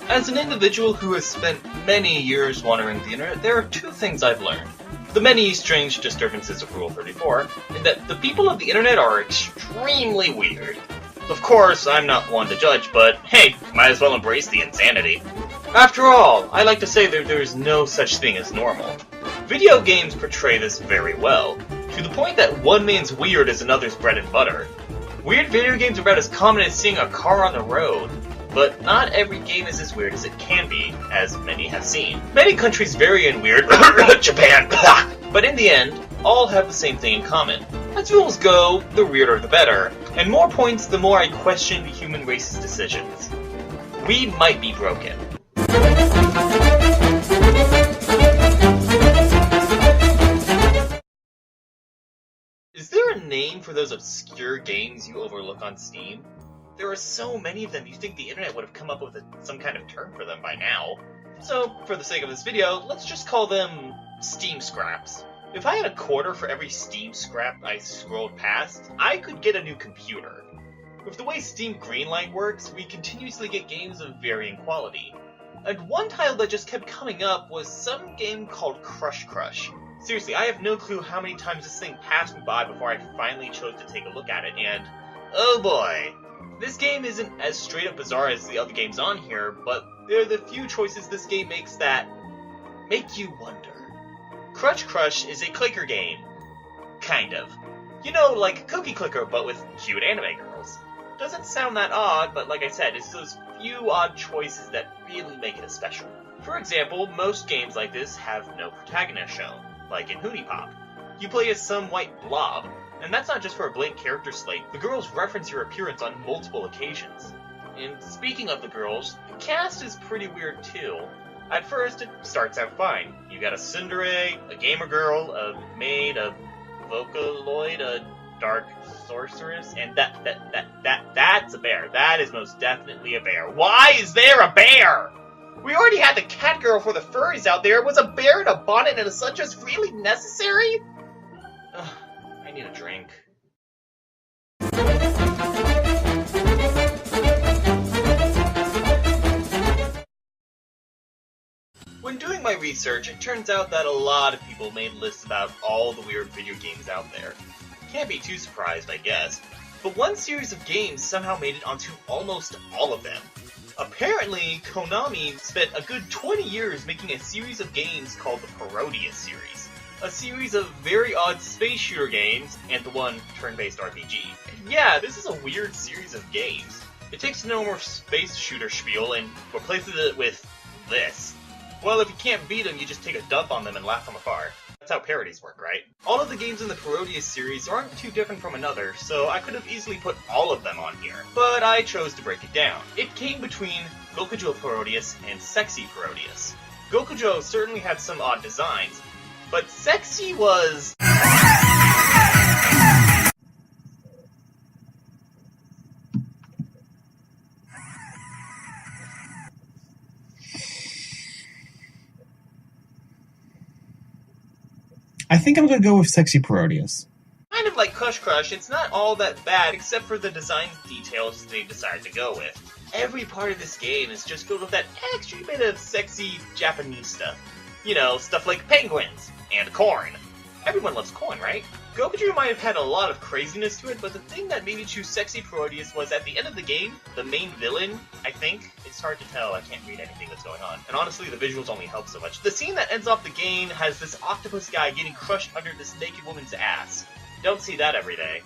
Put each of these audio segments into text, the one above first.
As an individual who has spent many years wandering the internet, there are two things I've learned. The many strange disturbances of Rule 34, and that the people of the internet are extremely weird. Of course, I'm not one to judge, but hey, might as well embrace the insanity. After all, I like to say that there's no such thing as normal. Video games portray this very well, to the point that one man's weird is another's bread and butter. Weird video games are about as common as seeing a car on the road, but not every game is as weird as it can be, as many have seen. Many countries vary in weird, Japan, but in the end, all have the same thing in common. As rules go, the weirder the better, and more points the more I question the human race's decisions. We might be broken. Is there a name for those obscure games you overlook on Steam? There are so many of them, you'd think the internet would have come up with some kind of term for them by now. So, for the sake of this video, let's just call them Steam Scraps. If I had a quarter for every Steam Scrap I scrolled past, I could get a new computer. With the way Steam Greenlight works, we continuously get games of varying quality. And one title that just kept coming up was some game called Crush Crush. Seriously, I have no clue how many times this thing passed me by before I finally chose to take a look at it, and oh boy. This game isn't as straight up bizarre as the other games on here, but there are the few choices this game makes that make you wonder. Crush Crush is a clicker game. Kind of. You know, like Cookie Clicker, but with cute anime girls. Doesn't sound that odd, but like I said, it's those few odd choices that really make it a special. For example, most games like this have no protagonist shown, like in Hoonie Pop. You play as some white blob, and that's not just for a blank character slate, the girls reference your appearance on multiple occasions. And speaking of the girls, the cast is pretty weird too. At first, it starts out fine. You got a tsundere, a gamer girl, a maid, a Vocaloid, a dark sorceress, and that's a bear. That is most definitely a bear. Why is there a bear? We already had the cat girl for the furries out there. Was a bear in a bonnet and such as really necessary? Ugh, I need a drink. When doing my research, it turns out that a lot of people made lists about all the weird video games out there. Can't be too surprised, I guess. But one series of games somehow made it onto almost all of them. Apparently, Konami spent a good 20 years making a series of games called the Parodius series. A series of very odd space shooter games, and the one turn-based RPG. And yeah, this is a weird series of games. It takes the normal space shooter spiel and replaces it with this. Well, if you can't beat them, you just take a dump on them and laugh from afar. That's how parodies work, right? All of the games in the Parodius series aren't too different from another, so I could have easily put all of them on here. But I chose to break it down. It came between Gokujo Parodius and Sexy Parodius. Gokujo certainly had some odd designs, but Sexy was... I think I'm gonna go with Sexy Parodius. Kind of like Crush Crush, it's not all that bad except for the design details they decided to go with. Every part of this game is just filled with that extra bit of sexy Japanese stuff. You know, stuff like penguins and corn. Everyone loves corn, right? Gokujo might have had a lot of craziness to it, but the thing that made me choose Sexy Parodius was at the end of the game, the main villain, I think. It's hard to tell, I can't read anything that's going on. And honestly, the visuals only help so much. The scene that ends off the game has this octopus guy getting crushed under this naked woman's ass. Don't see that every day.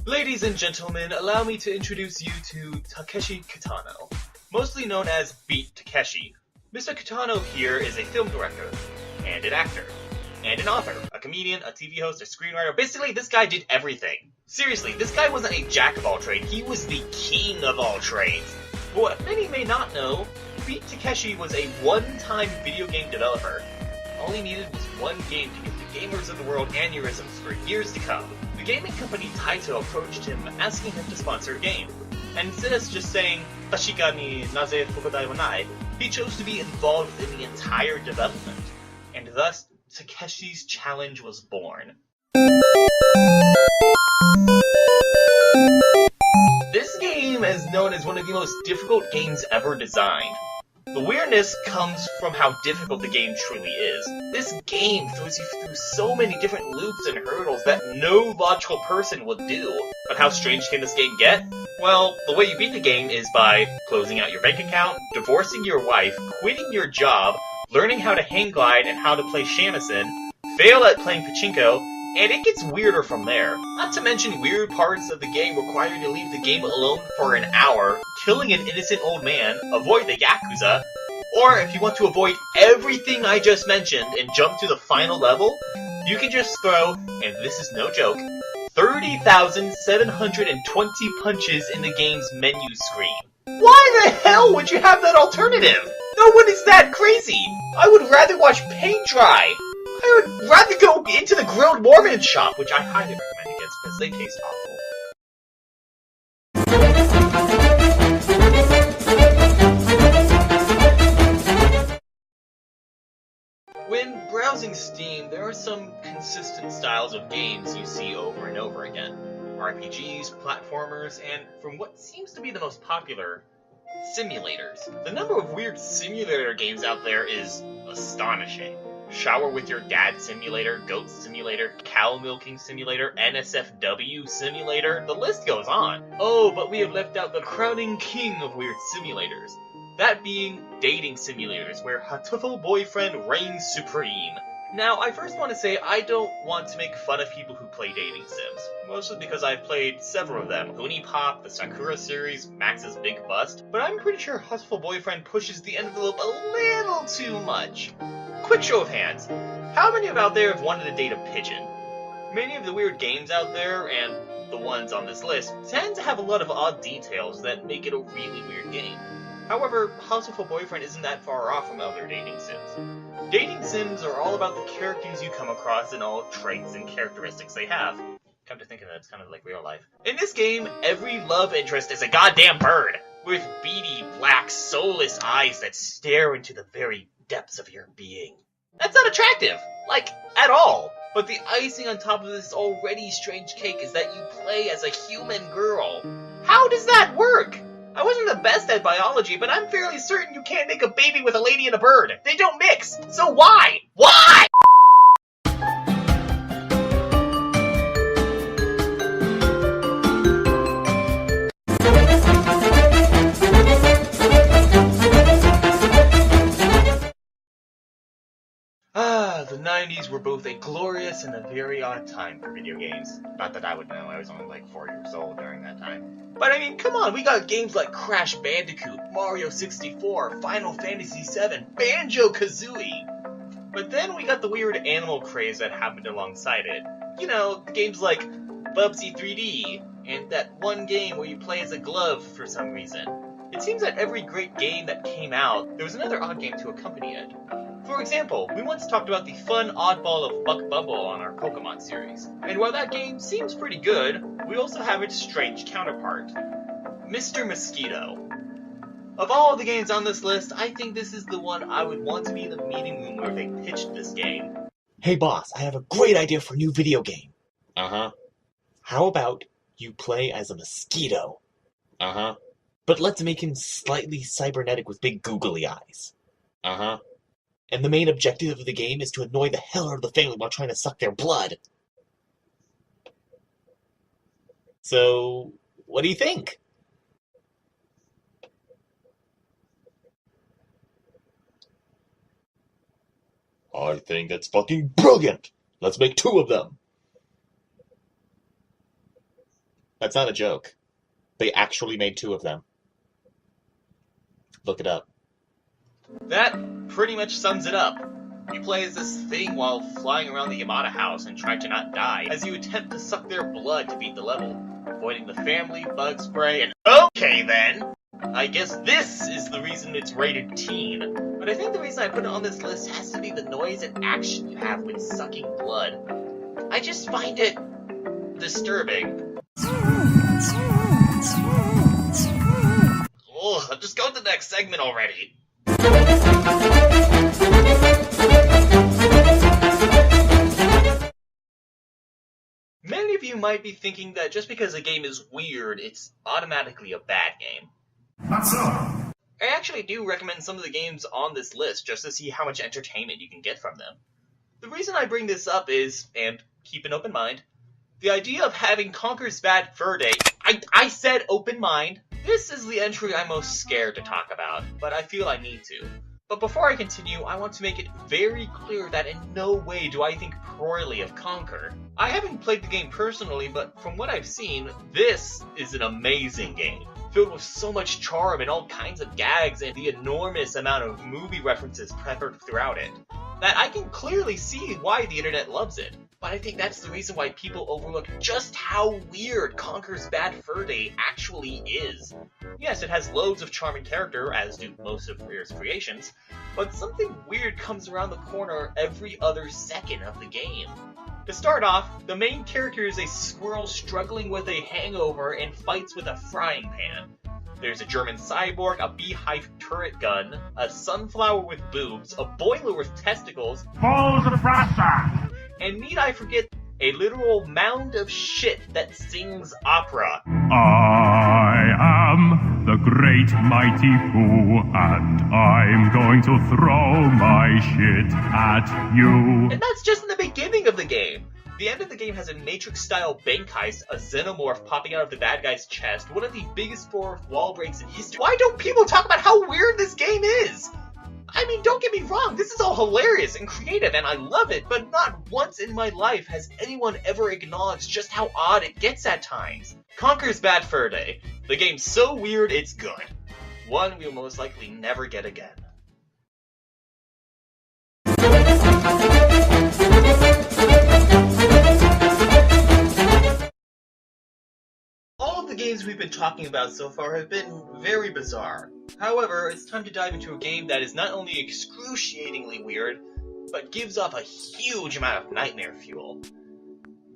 Ladies and gentlemen, allow me to introduce you to Takeshi Kitano, mostly known as Beat Takeshi. Mr. Kitano here is a film director, and an actor, and an author, a comedian, a TV host, a screenwriter. Basically, this guy did everything. Seriously, this guy wasn't a jack of all trades, he was the king of all trades. But what many may not know, Beat Takeshi was a one-time video game developer. All he needed was one game to give the gamers of the world aneurysms for years to come. The gaming company Taito approached him asking him to sponsor a game. And instead of just saying, "Tashika ni naze fukudai wa nai," he chose to be involved in the entire development, and thus Takeshi's Challenge was born. This game is known as one of the most difficult games ever designed. The weirdness comes from how difficult the game truly is. This game throws you through so many different loops and hurdles that no logical person would do. But how strange can this game get? Well, the way you beat the game is by closing out your bank account, divorcing your wife, quitting your job, learning how to hang glide and how to play shamisen, fail at playing pachinko, and it gets weirder from there. Not to mention weird parts of the game require you to leave the game alone for an hour, killing an innocent old man, avoid the Yakuza, or if you want to avoid everything I just mentioned and jump to the final level, you can just throw, and this is no joke, 30,720 punches in the game's menu screen. Why the hell would you have that alternative? No one is that crazy! I would rather watch paint dry! I would rather go into the Grilled Mormon shop, which I highly recommend against because they taste awful. When browsing Steam, there are some consistent styles of games you see over and over again. RPGs, platformers, and from what seems to be the most popular, simulators. The number of weird simulator games out there is astonishing. Shower with Your Dad Simulator, Goat Simulator, Cow Milking Simulator, NSFW Simulator, the list goes on. Oh, but we have left out the crowning king of weird simulators. That being dating simulators, where Hatuful Boyfriend reigns supreme. Now, I first want to say I don't want to make fun of people who play dating sims, mostly because I've played several of them, Huni Pop, the Sakura series, Max's Big Bust, but I'm pretty sure Hatuful Boyfriend pushes the envelope a little too much. Quick show of hands, how many of out there have wanted to date a pigeon? Many of the weird games out there, and the ones on this list, tend to have a lot of odd details that make it a really weird game. However, Hatuful Boyfriend isn't that far off from other dating sims. Dating sims are all about the characters you come across and all traits and characteristics they have. Come to think of it, it's kind of like real life. In this game, every love interest is a goddamn bird, with beady, black, soulless eyes that stare into the very depths of your being. That's not attractive, like, at all. But the icing on top of this already strange cake is that you play as a human girl. How does that work? I wasn't the best at biology, but I'm fairly certain you can't make a baby with a lady and a bird. They don't mix, so why? Why? The 90s were both a glorious and a very odd time for video games. Not that I would know, I was only like 4 years old during that time. But I mean, come on, we got games like Crash Bandicoot, Mario 64, Final Fantasy VII, Banjo-Kazooie. But then we got the weird animal craze that happened alongside it. You know, games like Bubsy 3D, and that one game where you play as a glove for some reason. It seems that every great game that came out, there was another odd game to accompany it. For example, we once talked about the fun oddball of Buck Bubble on our Pokemon series. And while that game seems pretty good, we also have its strange counterpart, Mr. Mosquito. Of all the games on this list, I think this is the one I would want to be in the meeting room where they pitched this game. Hey boss, I have a great idea for a new video game. Uh-huh. How about you play as a mosquito? Uh-huh. But let's make him slightly cybernetic with big googly eyes. Uh-huh. And the main objective of the game is to annoy the hell out of the family while trying to suck their blood. So, what do you think? I think it's fucking brilliant! Let's make 2 of them! That's not a joke. They actually made 2 of them. Look it up. That pretty much sums it up. You play as this thing while flying around the Yamada house and try to not die, as you attempt to suck their blood to beat the level, avoiding the family, bug spray, and okay then! I guess this is the reason it's rated teen. But I think the reason I put it on this list has to be the noise and action you have when sucking blood. I just find it disturbing. Ugh, just go to the next segment already. Many of you might be thinking that just because a game is weird, it's automatically a bad game. Not so. I actually do recommend some of the games on this list just to see how much entertainment you can get from them. The reason I bring this up is, and keep an open mind, the idea of having Conkers Bad Fur Day. I said open mind. This is the entry I'm most scared to talk about, but I feel I need to. But before I continue, I want to make it very clear that in no way do I think poorly of Conker. I haven't played the game personally, but from what I've seen, this is an amazing game, filled with so much charm and all kinds of gags and the enormous amount of movie references peppered throughout it, that I can clearly see why the internet loves it. But I think that's the reason why people overlook just how weird Conkers Bad Fur Day actually is. Yes, it has loads of charming character, as do most of Freer's creations, but something weird comes around the corner every other second of the game. To start off, the main character is a squirrel struggling with a hangover and fights with a frying pan. There's a German cyborg, a beehive turret gun, a sunflower with boobs, a boiler with testicles, Balls of Rasta! and need I forget, a literal mound of shit that sings opera. I am the great mighty Who, and I'm going to throw my shit at you. And that's just in the beginning of the game. The end of the game has a Matrix-style bank heist, a xenomorph popping out of the bad guy's chest, one of the biggest fourth wall breaks in history. Why don't people talk about how weird this game is? I mean, don't get me wrong, this is all hilarious and creative and I love it, but not once in my life has anyone ever acknowledged just how odd it gets at times. Conkers Bad Fur Day. The game's so weird it's good. One we'll most likely never get again. All of the games we've been talking about so far have been very bizarre. However, it's time to dive into a game that is not only excruciatingly weird, but gives off a huge amount of nightmare fuel.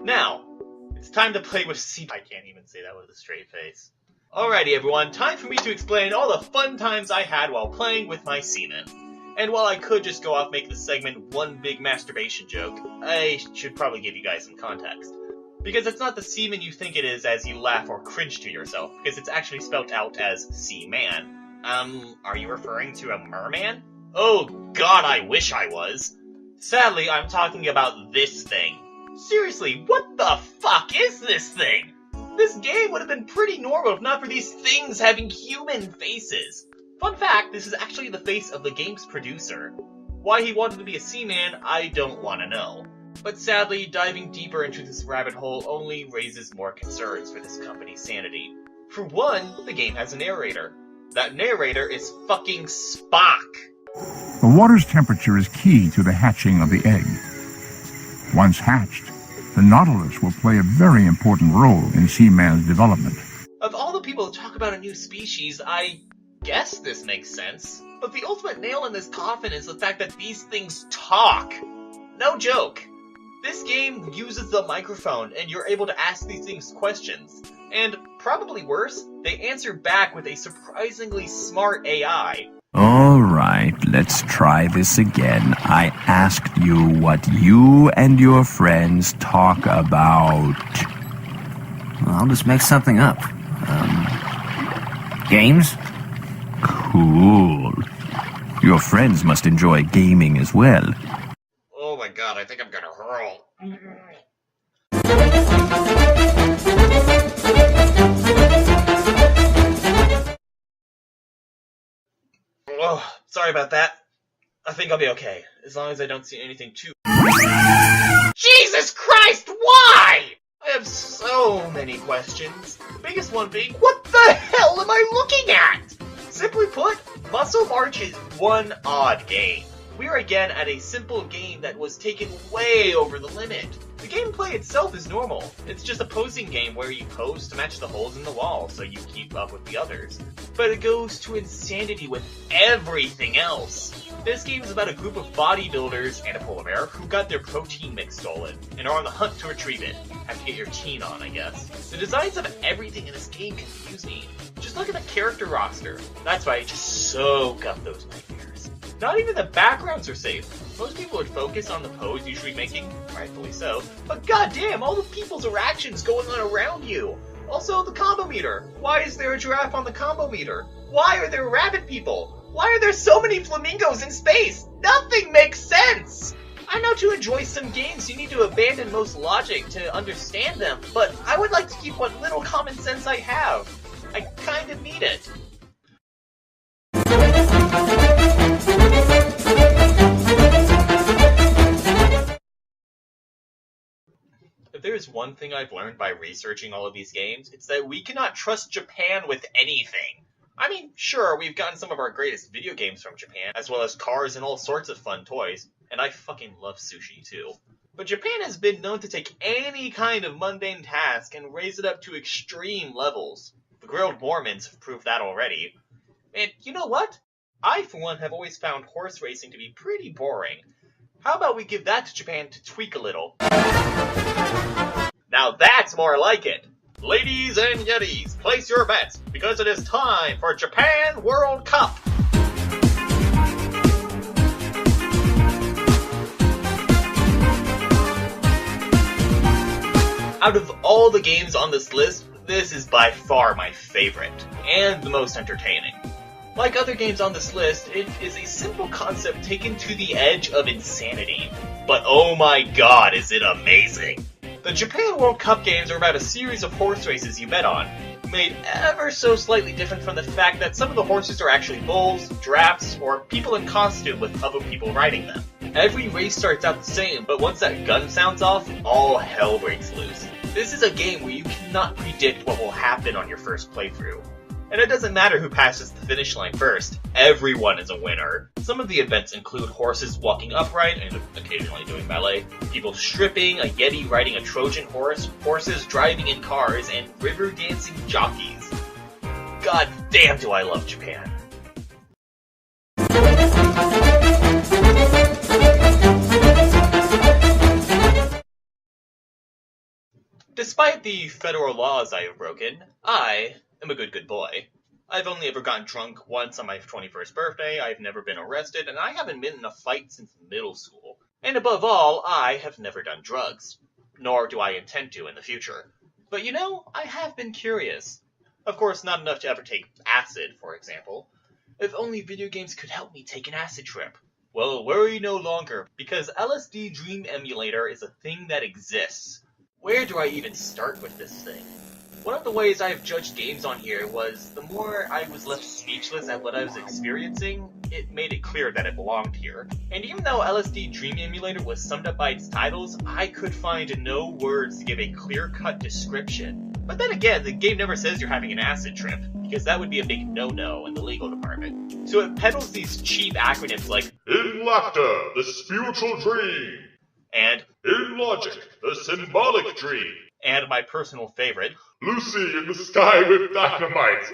Now, it's time to play with Seaman. I can't even say that with a straight face. Alrighty everyone, time for me to explain all the fun times I had while playing with my Seaman. And while I could just go off make this segment one big masturbation joke, I should probably give you guys some context. Because it's not the Seaman you think it is as you laugh or cringe to yourself, because it's actually spelled out as Seaman. Are you referring to a merman? Oh god, I wish I was. Sadly, I'm talking about this thing. Seriously, what the fuck is this thing? This game would have been pretty normal if not for these things having human faces. Fun fact, this is actually the face of the game's producer. Why he wanted to be a Seaman, I don't want to know. But sadly, diving deeper into this rabbit hole only raises more concerns for this company's sanity. For one, the game has a narrator. That narrator is fucking Spock! The water's temperature is key to the hatching of the egg. Once hatched, the Nautilus will play a very important role in Seaman's development. Of all the people to talk about a new species, I guess this makes sense. But the ultimate nail in this coffin is the fact that these things talk. No joke. This game uses the microphone, and you're able to ask these things questions. And, probably worse, they answer back with a surprisingly smart AI. All right, let's try this again. I asked you what you and your friends talk about. Well, I'll just make something up. Games? Cool. Your friends must enjoy gaming as well. Oh my god, I think I'm gonna hurl. Oh, sorry about that. I think I'll be okay, as long as I don't see anything too... Jesus Christ, why? I have so many questions. The biggest one being, what the hell am I looking at? Simply put, Muscle March is one odd game. We're again at a simple game that was taken way over the limit. The gameplay itself is normal. It's just a posing game where you pose to match the holes in the wall so you keep up with the others. But it goes to insanity with everything else. This game is about a group of bodybuilders and a polar bear who got their protein mix stolen and are on the hunt to retrieve it. Have to get your teen on, I guess. The designs of everything in this game confuse me. Just look at the character roster. That's right, just soak up those nightmares. Not even the backgrounds are safe. Most people would focus on the pose you should be making, rightfully so, but goddamn, all the people's interactions going on around you. Also, the combo meter. Why is there a giraffe on the combo meter? Why are there rabbit people? Why are there so many flamingos in space? Nothing makes sense! I know to enjoy some games you need to abandon most logic to understand them, but I would like to keep what little common sense I have. I kind of need it. If there's one thing I've learned by researching all of these games, it's that we cannot trust Japan with anything. I mean, sure, we've gotten some of our greatest video games from Japan, as well as cars and all sorts of fun toys, and I fucking love sushi too. But Japan has been known to take any kind of mundane task and raise it up to extreme levels. The Grilled Mormons have proved that already. And you know what? I, for one, have always found horse racing to be pretty boring. How about we give that to Japan to tweak a little? Now that's more like it! Ladies and Yetis, place your bets, because it is time for Japan World Cup! Out of all the games on this list, this is by far my favorite, and the most entertaining. Like other games on this list, it is a simple concept taken to the edge of insanity. But oh my god, is it amazing! The Japan World Cup games are about a series of horse races you bet on, made ever so slightly different from the fact that some of the horses are actually bulls, giraffes, or people in costume with other people riding them. Every race starts out the same, but once that gun sounds off, all hell breaks loose. This is a game where you cannot predict what will happen on your first playthrough. And it doesn't matter who passes the finish line first, everyone is a winner. Some of the events include horses walking upright and occasionally doing ballet, people stripping, a yeti riding a Trojan horse, horses driving in cars, and river dancing jockeys. God damn do I love Japan. Despite the federal laws I have broken, I am a good boy. I've only ever gotten drunk once on my 21st birthday, I've never been arrested, and I haven't been in a fight since middle school. And above all, I have never done drugs. Nor do I intend to in the future. But you know, I have been curious. Of course, not enough to ever take acid, for example. If only video games could help me take an acid trip. Well, worry no longer, because LSD Dream Emulator is a thing that exists. Where do I even start with this thing? One of the ways I have judged games on here was, the more I was left speechless at what I was experiencing, it made it clear that it belonged here. And even though LSD Dream Emulator was summed up by its titles, I could find no words to give a clear-cut description. But then again, the game never says you're having an acid trip, because that would be a big no-no in the legal department. So it peddles these cheap acronyms like, In laughter, the spiritual dream. and In logic, the symbolic dream. and my personal favorite, Lucy in the sky with dynamite.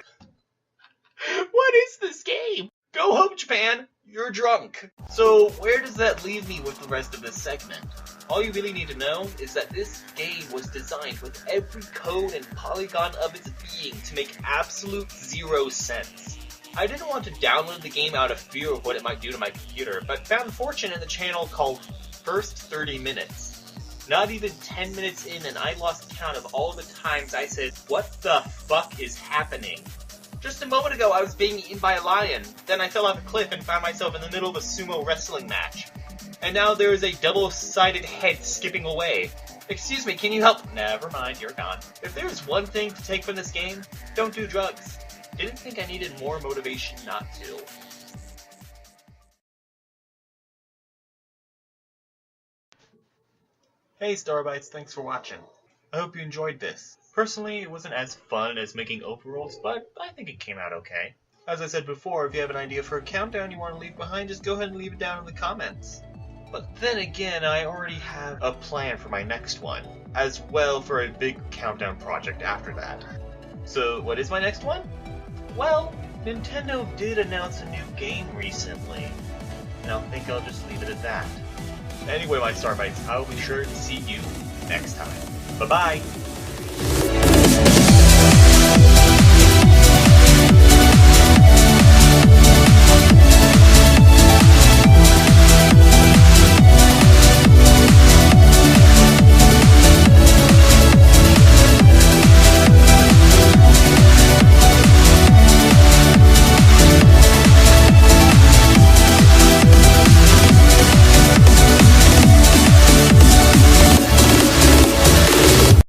what is this game? Go home, Japan! You're drunk! So, where does that leave me with the rest of this segment? All you really need to know is that this game was designed with every code and polygon of its being to make absolute zero sense. I didn't want to download the game out of fear of what it might do to my computer, but found fortune in the channel called First 30 Minutes. Not even 10 minutes in and I lost count of all the times I said, what the fuck is happening? Just a moment ago I was being eaten by a lion, then I fell off a cliff and found myself in the middle of a sumo wrestling match. And now there is a double-sided head skipping away. Excuse me, can you help? Never mind, you're gone. If there's one thing to take from this game, don't do drugs. Didn't think I needed more motivation not to. Hey Starbites, thanks for watching. I hope you enjoyed this. Personally, it wasn't as fun as making overalls, but I think it came out okay. As I said before, if you have an idea for a countdown you want to leave behind, just go ahead and leave it down in the comments. But then again, I already have a plan for my next one, as well for a big countdown project after that. So, what is my next one? Well, Nintendo did announce a new game recently, and I think I'll just leave it at that. Anyway, my Starbites, I'll be sure to see you next time. Bye-bye!